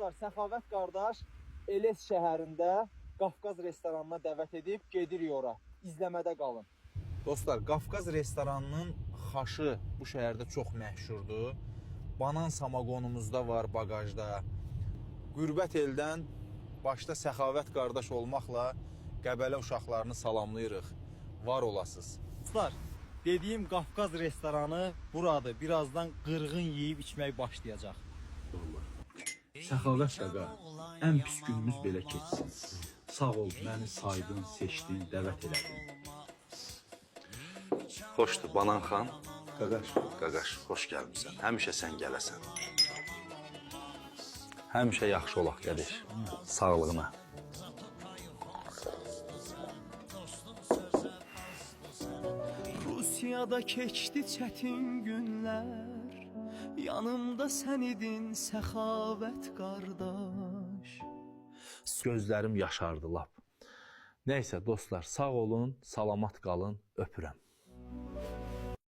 Dostlar, Səxavət qardaş Eles şəhərində Qafqaz restoranına dəvət edib, gedirik ora. İzləmədə qalın. Dostlar, Qafqaz restoranının xaşı bu şəhərdə çox məşhurdur. Banan samagonumuzda var bagajda. Qürbət eldən başda Səxavət qardaş olmaqla Qəbələ uşaqlarını salamlayırıq. Var olasınız. Dostlar, dediyim Qafqaz restoranı buradır. Birazdan qırğın yeyib içmək başlayacaq. Səxavət qaqa, ən pis günümüz belə keçsin. Sağ ol, məni saydın, seçdin, dəvət elədin. Xoşdur, Banan xan. Qaqaş, Xoş gəlmişsən. Həmişə sən gələsən. Həmişə yaxşı olaq, qədiş. Sağlığına. Rusiyada keçdi çətin günlər, yanımda sən idin Səxavət qardaş. Gözlərim yaşardı lap. Nəysə dostlar, sağ olun, salamat qalın, öpürəm.